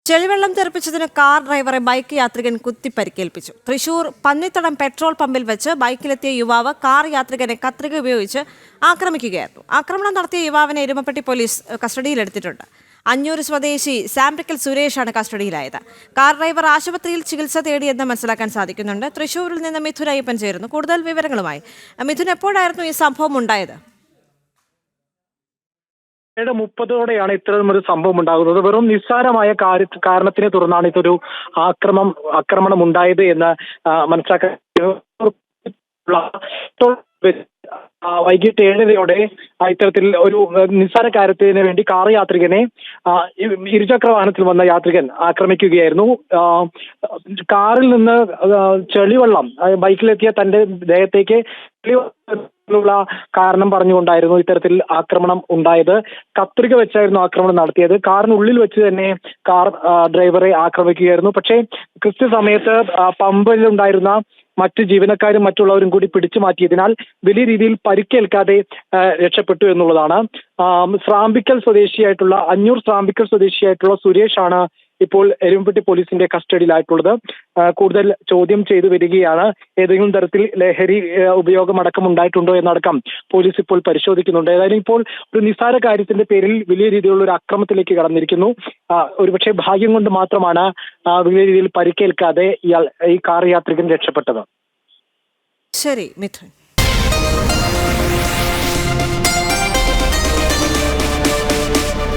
ചെളിവെള്ളം തെറിപ്പിച്ചതിന് car ഡ്രൈവറെ bike യാത്രികൻ കുത്തി പരിക്കേൽപ്പിച്ചു. തൃശൂർ പന്നിത്തടം പെട്രോൾ പമ്പിൽ വെച്ച് ബൈക്കിലെത്തിയ യുവാവ് കാർ യാത്രികനെ കത്രിക ഉപയോഗിച്ച് ആക്രമിക്കുകയായിരുന്നു. ആക്രമണം നടത്തിയ യുവാവിനെ എരുമപ്പെട്ടി പോലീസ് കസ്റ്റഡിയിലെടുത്തിട്ടുണ്ട്. അഞ്ഞൂർ സ്വദേശി സാംപ്രിക്കൽ സുരേഷാണ് കസ്റ്റഡിയിലായത്. കാർ ഡ്രൈവർ ആശുപത്രിയിൽ ചികിത്സ തേടിയെന്ന് മനസ്സിലാക്കാൻ സാധിക്കുന്നുണ്ട്. തൃശൂരിൽ നിന്ന് മിഥുൻ അയ്യപ്പൻ ചേരുന്നു കൂടുതൽ വിവരങ്ങളുമായി. മിഥുൻ, എപ്പോഴായിരുന്നു ഈ സംഭവം ഉണ്ടായത്? 7:30 ഇത്തരമൊരു സംഭവം ഉണ്ടാകുന്നത്. വെറും നിസ്സാരമായ കാരണത്തിനെ തുടർന്നാണ് ഇതൊരു ആക്രമണം ഉണ്ടായത് എന്ന് മനസ്സിലാക്കാൻ വൈകിട്ട് 7:30 ഇത്തരത്തിൽ ഒരു നിസ്സാര കാര്യത്തിന് വേണ്ടി കാർ യാത്രികനെ ഇരുചക്ര വാഹനത്തിൽ വന്ന യാത്രികൻ ആക്രമിക്കുകയായിരുന്നു. കാറിൽ നിന്ന് ചെളിവെള്ളം ബൈക്കിലെത്തിയ തന്റെ ദേഹത്തേക്ക് കാരണം പറഞ്ഞുകൊണ്ടായിരുന്നു ഇത്തരത്തിൽ ആക്രമണം ഉണ്ടായത്. കത്രിക വെച്ചായിരുന്നു ആക്രമണം നടത്തിയത്. കാറിനുള്ളിൽ വെച്ച് തന്നെ കാർ ഡ്രൈവറെ ആക്രമിക്കുകയായിരുന്നു. പക്ഷേ കൃത്യസമയത്ത് പമ്പിലുണ്ടായിരുന്ന മറ്റു ജീവനക്കാരും മറ്റുള്ളവരും കൂടി പിടിച്ചു മാറ്റിയതിനാൽ വലിയ രീതിയിൽ പരിക്കേൽക്കാതെ രക്ഷപ്പെട്ടു എന്നുള്ളതാണ്. അഞ്ഞൂർ സ്രാമ്പിക്കൽ സ്വദേശിയായിട്ടുള്ള സുരേഷാണ് ഇപ്പോൾ എരുമപ്പെട്ടി പോലീസിന്റെ കസ്റ്റഡിയിലായിട്ടുള്ളത്. കൂടുതൽ ചോദ്യം ചെയ്തു വരികയാണ്. ഏതെങ്കിലും തരത്തിൽ ലഹരി ഉപയോഗം അടക്കം ഉണ്ടായിട്ടുണ്ടോ എന്നടക്കം പോലീസ് ഇപ്പോൾ പരിശോധിക്കുന്നുണ്ട്. ഏതായാലും ഇപ്പോൾ ഒരു നിസ്സാര കാര്യത്തിന്റെ പേരിൽ വലിയ രീതിയിലുള്ള ഒരു അക്രമത്തിലേക്ക് കടന്നിരിക്കുന്നു. ഒരുപക്ഷെ ഭാഗ്യം കൊണ്ട് മാത്രമാണ് വലിയ രീതിയിൽ പരിക്കേൽക്കാതെ ഈ കാർ യാത്രികൻ രക്ഷപ്പെട്ടത്. ശരി മിഥുൻ.